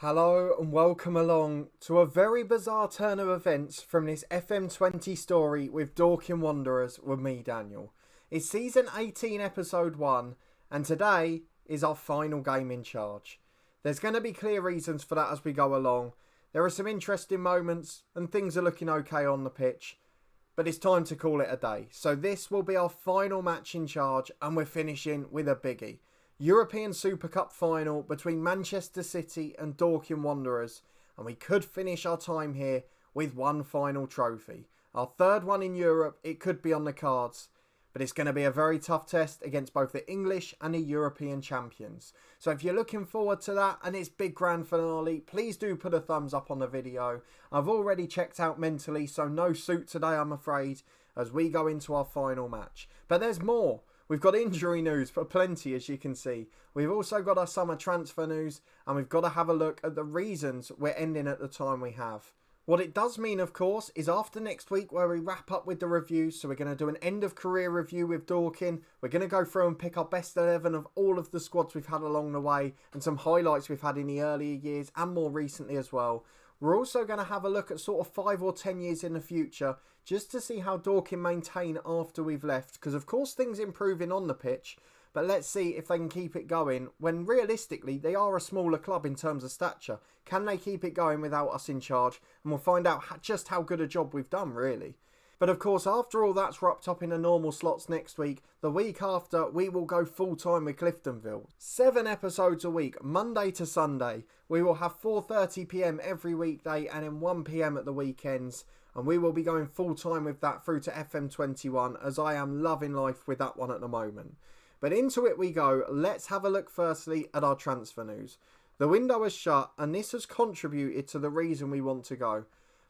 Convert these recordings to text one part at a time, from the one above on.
Hello and welcome along to a very bizarre turn of events from this FM20 story with Dorking Wanderers with me, Daniel. It's season 18, episode 1, and today is our final game in charge. There's going to be clear reasons for that as we go along. There are some interesting moments and things are looking okay on the pitch, but it's time to call it a day. So this will be our final match in charge and we're finishing with a biggie. European Super Cup final between Manchester City and Dorking Wanderers, and we could finish our time here with one final trophy. Our third one in Europe, it could be on the cards, but it's going to be a very tough test against both the English and the European champions. So if you're looking forward to that and it's big grand finale, please do put a thumbs up on the video. I've already checked out mentally, so no suit today I'm afraid, as we go into our final match. But there's more. We've got injury news for plenty, as you can see. We've also got our summer transfer news, and we've got to have a look at the reasons we're ending at the time we have. What it does mean, of course, is after next week where we wrap up with the reviews, so we're going to do an end of career review with Dorking. We're going to go through and pick our best 11 of all of the squads we've had along the way, and some highlights we've had in the earlier years and more recently as well. We're also going to have a look at sort of 5 or 10 years in the future, just to see how Dorking maintain after we've left, because of course things improving on the pitch, but let's see if they can keep it going when realistically they are a smaller club in terms of stature. Can they keep it going without us in charge? And we'll find out just how good a job we've done, really. But of course, after all that's wrapped up in the normal slots next week, the week after we will go full time with Cliftonville. 7 episodes a week, Monday to Sunday. We will have 4:30 PM every weekday and then 1 PM at the weekends. And we will be going full time with that through to FM21, as I am loving life with that one at the moment. But into it we go. Let's have a look firstly at our transfer news. The window is shut and this has contributed to the reason we want to go.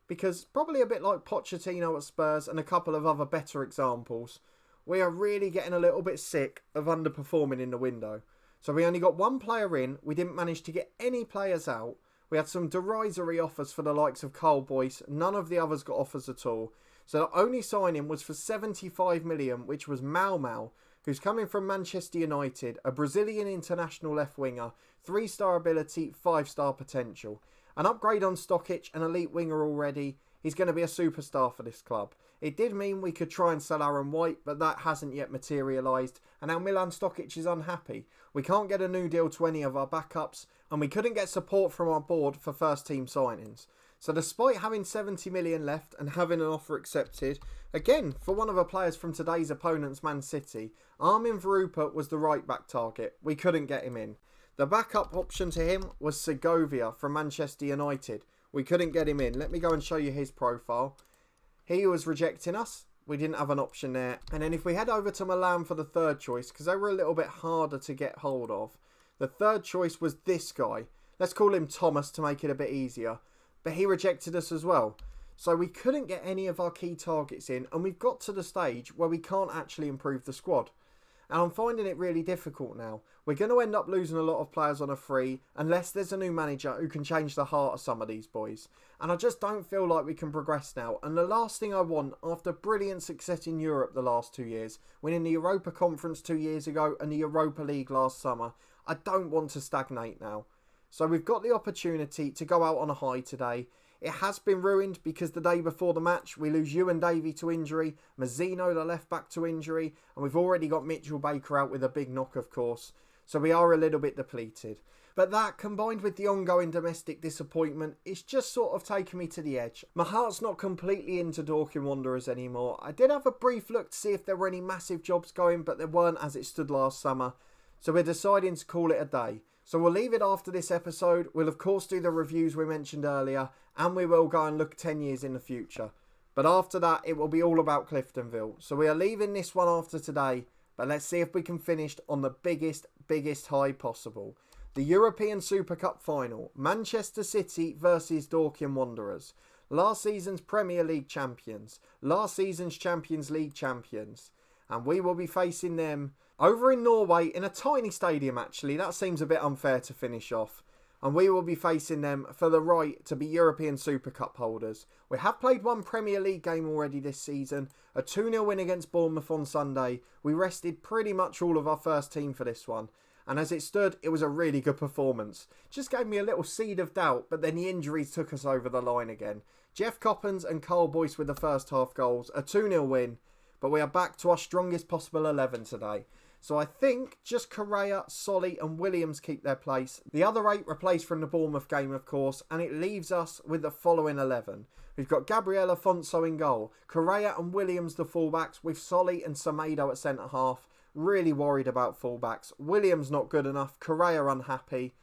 Because probably a bit like Pochettino at Spurs and a couple of other better examples, we are really getting a little bit sick of underperforming in the window. So we only got one player in, we didn't manage to get any players out. We had some derisory offers for the likes of Cole Boyce, none of the others got offers at all. So the only signing was for 75 million, which was Mau, who's coming from Manchester United, a Brazilian international left winger, 3-star ability, 5-star potential. An upgrade on Stokic, an elite winger already. He's going to be a superstar for this club. It did mean we could try and sell Aaron White, but that hasn't yet materialised. And now Milan Stokic is unhappy. We can't get a new deal to any of our backups, and we couldn't get support from our board for first team signings. So despite having 70 million left and having an offer accepted, again, for one of the players from today's opponents, Man City, Armin Verupa was the right back target. We couldn't get him in. The backup option to him was Segovia from Manchester United. We couldn't get him in. Let me go and show you his profile. He was rejecting us. We didn't have an option there. And then if we head over to Milan for the third choice, because they were a little bit harder to get hold of, the third choice was this guy. Let's call him Thomas to make it a bit easier. But he rejected us as well. So we couldn't get any of our key targets in, and we've got to the stage where we can't actually improve the squad. And I'm finding it really difficult now. We're going to end up losing a lot of players on a free unless there's a new manager who can change the heart of some of these boys. And I just don't feel like we can progress now. And the last thing I want, after brilliant success in Europe the last 2 years, winning the Europa Conference 2 years ago and the Europa League last summer, I don't want to stagnate now. So we've got the opportunity to go out on a high today. It has been ruined because the day before the match we lose Ewan Davey to injury, Mazzino the left back to injury, and we've already got Mitchell Baker out with a big knock of course. So we are a little bit depleted. But that, combined with the ongoing domestic disappointment, is just sort of taking me to the edge. My heart's not completely into Dorking Wanderers anymore. I did have a brief look to see if there were any massive jobs going, but there weren't as it stood last summer. So we're deciding to call it a day. So we'll leave it after this episode. We'll of course do the reviews we mentioned earlier, and we will go and look 10 years in the future. But after that, it will be all about Cliftonville. So we are leaving this one after today, but let's see if we can finish on the biggest high possible. The European Super Cup final, Manchester City versus Dorking Wanderers. Last season's Premier League champions, last season's Champions League champions. And we will be facing them over in Norway in a tiny stadium actually. That seems a bit unfair to finish off. And we will be facing them for the right to be European Super Cup holders. We have played one Premier League game already this season. A 2-0 win against Bournemouth on Sunday. We rested pretty much all of our first team for this one. and as it stood, it was a really good performance. Just gave me a little seed of doubt, but then the injuries took us over the line again. Jeff Coppens and Carl Boyce with the first half goals, a 2-0 win, but we are back to our strongest possible 11 today. So I think just Correa, Solly and Williams keep their place. The other 8 replaced from the Bournemouth game, of course, and it leaves us with the following 11. We've got Gabriel Afonso in goal, Correa and Williams the fullbacks, with Solly and Semedo at centre-half. Really worried about fullbacks. Williams not good enough, Correa unhappy,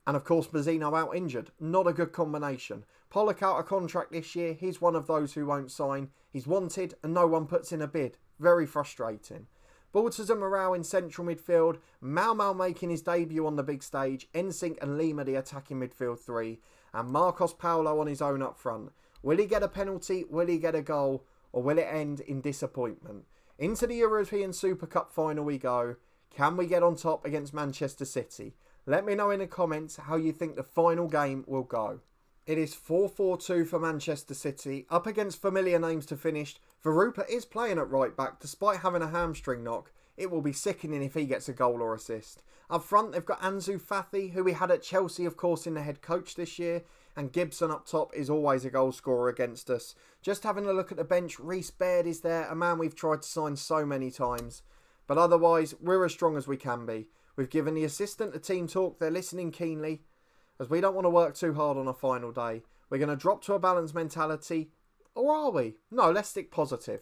and of course Mazzino out injured. Not a good combination. Pollock out of contract this year, he's one of those who won't sign. He's wanted and no one puts in a bid. Very frustrating. Baltas and Morale in central midfield, Mau making his debut on the big stage, NSYNC and Lima the attacking midfield 3, and Marcos Paulo on his own up front. Will he get a penalty, will he get a goal, or will it end in disappointment? Into the European Super Cup final we go. Can we get on top against Manchester City? Let me know in the comments how you think the final game will go. It is 4-4-2 for Manchester City, up against familiar names to finish. Verupa is playing at right back despite having a hamstring knock. It will be sickening if he gets a goal or assist. Up front they've got Ansu Fati, who we had at Chelsea of course in the head coach this year, and Gibson up top is always a goal scorer against us. Just having a look at the bench, Reece Baird is there, a man we've tried to sign so many times. But otherwise, we're as strong as we can be. We've given the assistant a team talk, they're listening keenly, as we don't want to work too hard on a final day. We're going to drop to a balanced mentality, or are we? No, let's stick positive.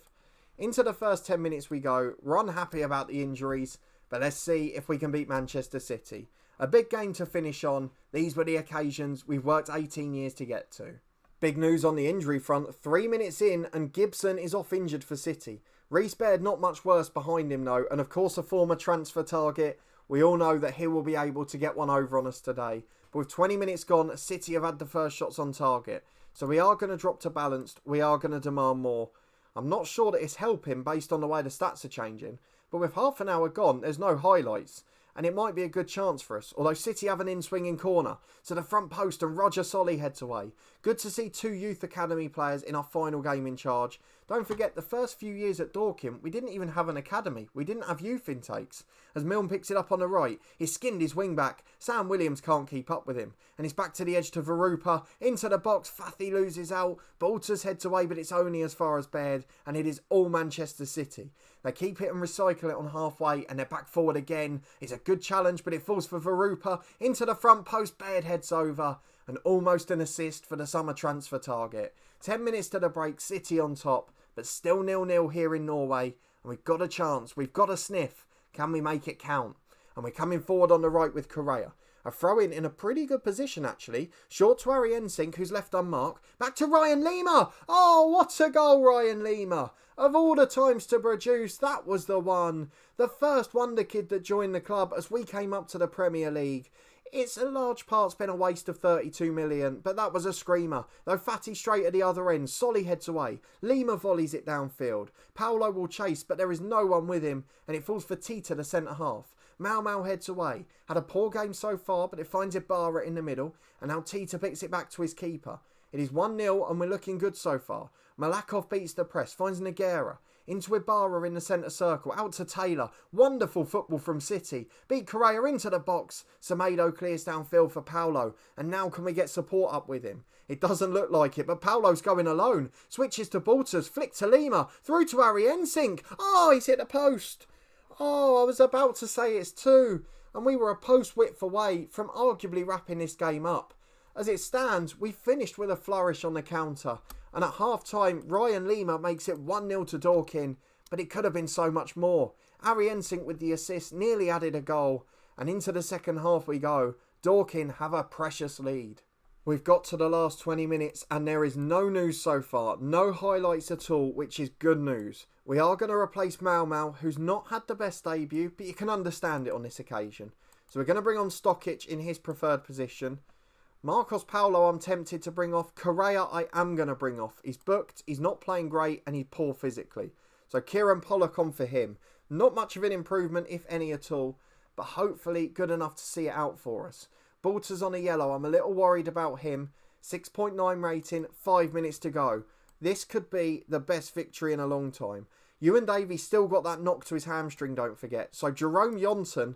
Into the first 10 minutes we go. We're unhappy about the injuries, but let's see if we can beat Manchester City. A big game to finish on. These were the occasions we've worked 18 years to get to. Big news on the injury front. 3 minutes in and Gibson is off injured for City. Reece Baird not much worse behind him though, and of course a former transfer target. We all know that he will be able to get one over on us today. But with 20 minutes gone, City have had the first shots on target. So we are going to drop to balanced. We are going to demand more. I'm not sure that it's helping based on the way the stats are changing. But with half an hour gone, there's no highlights. And it might be a good chance for us. Although City have an in-swinging corner to the front post and Roger Solly heads away. Good to see 2 youth academy players in our final game in charge. Don't forget, the first few years at Dorking, we didn't even have an academy. We didn't have youth intakes. As Milne picks it up on the right, he's skinned his wing back. Sam Williams can't keep up with him. And he's back to the edge to Verupa. Into the box, Fathi loses out. Baltas heads away, but it's only as far as Baird. And it is all Manchester City. They keep it and recycle it on halfway, and they're back forward again. It's a good challenge, but it falls for Verupa. Into the front post, Baird heads over. And almost an assist for the summer transfer target. 10 minutes to the break, City on top. But still 0-0 here in Norway. And we've got a chance. We've got a sniff. Can we make it count? And we're coming forward on the right with Correa. A throw-in in a pretty good position, actually. Short to Harry Ensink, who's left unmarked. Back to Ryan Lima. Oh, what a goal, Ryan Lima. Of all the times to produce, that was the one. The first wonder kid that joined the club as we came up to the Premier League. It's a large part's been a waste of 32 million, but that was a screamer. Though Fatty straight at the other end, Solly heads away. Lima volleys it downfield. Paolo will chase, but there is no one with him, and it falls for Tita, the centre-half. Mau heads away. Had a poor game so far, but it finds Ibarra in the middle, and now Tita picks it back to his keeper. It is 1-0, and we're looking good so far. Malakov beats the press, finds Nogueira. Into Ibarra in the centre circle, out to Taylor. Wonderful football from City. Beat Correa into the box. Semedo clears downfield for Paulo. And now can we get support up with him? It doesn't look like it, but Paulo's going alone. Switches to Baltas, flick to Lima, through to Harry Ensink. Oh, he's hit the post. Oh, I was about to say it's 2. And we were a post width away from arguably wrapping this game up. As it stands, we finished with a flourish on the counter. And at half-time, Ryan Lima makes it 1-0 to Dorking, but it could have been so much more. Harry Ensink with the assist nearly added a goal, and into the second half we go. Dorking have a precious lead. We've got to the last 20 minutes and there is no news so far, no highlights at all, which is good news. We are going to replace Mau, who's not had the best debut, but you can understand it on this occasion. So we're going to bring on Stokic in his preferred position. Marcos Paulo I'm tempted to bring off. Correa I am going to bring off. He's booked, he's not playing great and he's poor physically. So Kieran Pollock on for him. Not much of an improvement, if any at all, but hopefully good enough to see it out for us. Baltas on a yellow, I'm a little worried about him. 6.9 rating, 5 minutes to go. This could be the best victory in a long time. Ewan Davies still got that knock to his hamstring, don't forget. So Jerome Jonson,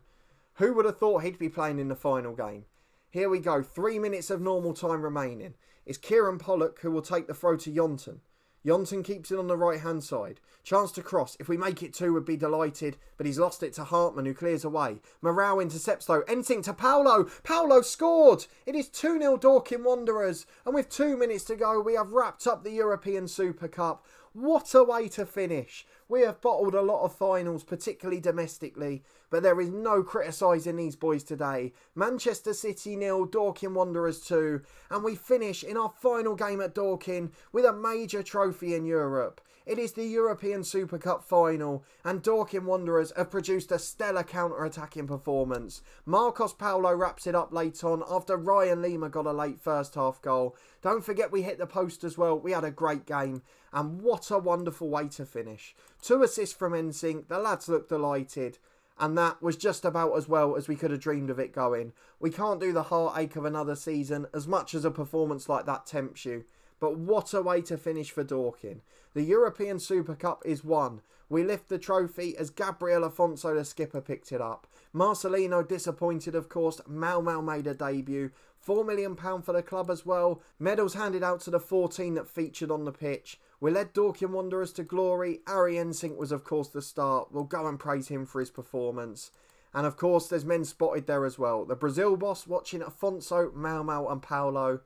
Who would have thought he'd be playing in the final game? Here we go, 3 minutes of normal time remaining. It's Kieran Pollock who will take the throw to Yonton. Yonton keeps it on the right-hand side. Chance to cross. If we make it 2, we'd be delighted. But he's lost it to Hartman, who clears away. Morale intercepts though. Anything to Paulo. Paulo scored! It is 2-0 Dorking Wanderers. And with 2 minutes to go, we have wrapped up the European Super Cup. What a way to finish. We have bottled a lot of finals, particularly domestically, but there is no criticising these boys today. Manchester City 0, Dorking Wanderers 2, and we finish in our final game at Dorking with a major trophy in Europe. It is the European Super Cup final, and Dorking Wanderers have produced a stellar counter-attacking performance. Marcos Paulo wraps it up late on after Ryan Lima got a late first half goal. Don't forget we hit the post as well. We had a great game, and what a wonderful way to finish. 2 assists from NSYNC, the lads looked delighted. And that was just about as well as we could have dreamed of it going. We can't do the heartache of another season as much as a performance like that tempts you. But what a way to finish for Dorking. The European Super Cup is won. We lift the trophy as Gabriel Afonso, the skipper, picked it up. Marcelino disappointed, of course. Mau made a debut. £4 million for the club as well. Medals handed out to the 14 that featured on the pitch. We led Dorking Wanderers to glory. Ari Ensink was, of course, the start. We'll go and praise him for his performance. And, of course, there's men spotted there as well. The Brazil boss watching Afonso, Mau and Paulo.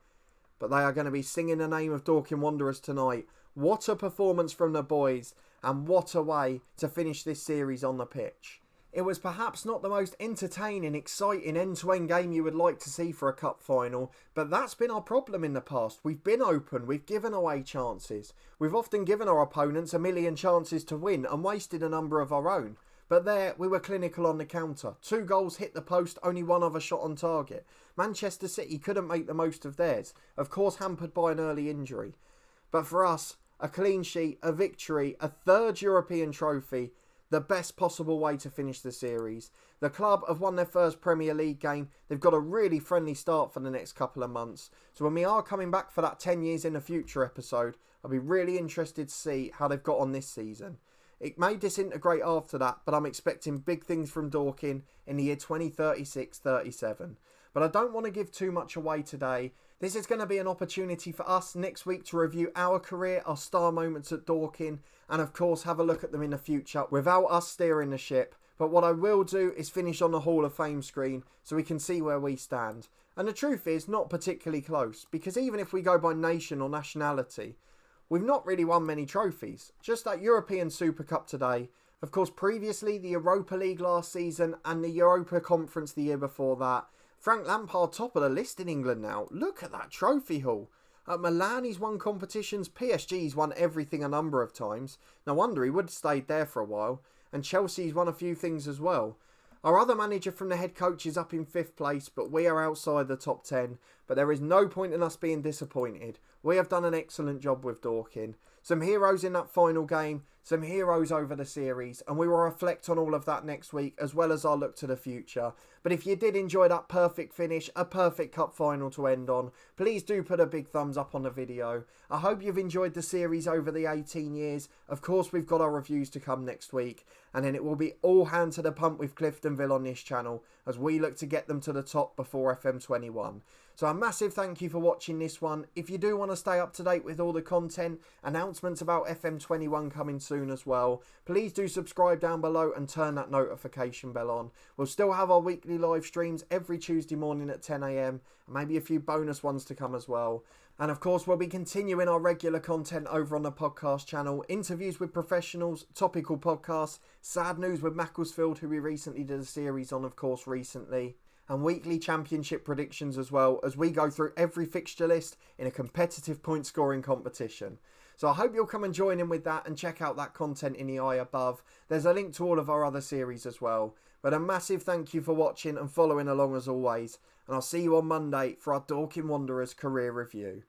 But they are going to be singing the name of Dorking Wanderers tonight. What a performance from the boys. And what a way to finish this series on the pitch. It was perhaps not the most entertaining, exciting end-to-end game you would like to see for a cup final, but that's been our problem in the past. We've been open, we've given away chances. We've often given our opponents a million chances to win and wasted a number of our own. But there, we were clinical on the counter. 2 goals hit the post, only 1 other shot on target. Manchester City couldn't make the most of theirs, of course hampered by an early injury. But for us, a clean sheet, a victory, a 3rd European trophy, the best possible way to finish the series. The club have won their first Premier League game. They've got a really friendly start for the next couple of months. So when we are coming back for that 10 years in the future episode, I'll be really interested to see how they've got on this season. It may disintegrate after that, but I'm expecting big things from Dorking in the year 2036-37. But I don't want to give too much away today. This is going to be an opportunity for us next week to review our career, our star moments at Dorking, and of course have a look at them in the future without us steering the ship. But what I will do is finish on the Hall of Fame screen so we can see where we stand. And the truth is, not particularly close, because even if we go by nation or nationality, we've not really won many trophies. Just that European Super Cup today. Of course, previously the Europa League last season and the Europa Conference the year before that. Frank Lampard top of the list in England now. Look at that trophy haul. At Milan he's won competitions. PSG's won everything a number of times. No wonder he would have stayed there for a while. And Chelsea's won a few things as well. Our other manager from the head coach is up in 5th place, but we are outside the top 10. But there is no point in us being disappointed. We have done an excellent job with Dorking. Some heroes in that final game, some heroes over the series, and we will reflect on all of that next week as well as our look to the future. But if you did enjoy that perfect finish, a perfect cup final to end on, please do put a big thumbs up on the video. I hope you've enjoyed the series over the 18 years. Of course, we've got our reviews to come next week, and then it will be all hands to the pump with Cliftonville on this channel as we look to get them to the top before FM21. So a massive thank you for watching this one. If you do want to stay up to date with all the content, announcements about FM21 coming soon as well, please do subscribe down below and turn that notification bell on. We'll still have our weekly live streams every Tuesday morning at 10 AM, and maybe a few bonus ones to come as well. And of course, we'll be continuing our regular content over on the podcast channel. Interviews with professionals, topical podcasts, sad news with Macclesfield, who we recently did a series on, of course, recently. And weekly championship predictions as well, as we go through every fixture list in a competitive point scoring competition. So I hope you'll come and join in with that and check out that content in the eye above. There's a link to all of our other series as well. But a massive thank you for watching and following along as always. And I'll see you on Monday for our Dorking Wanderers career review.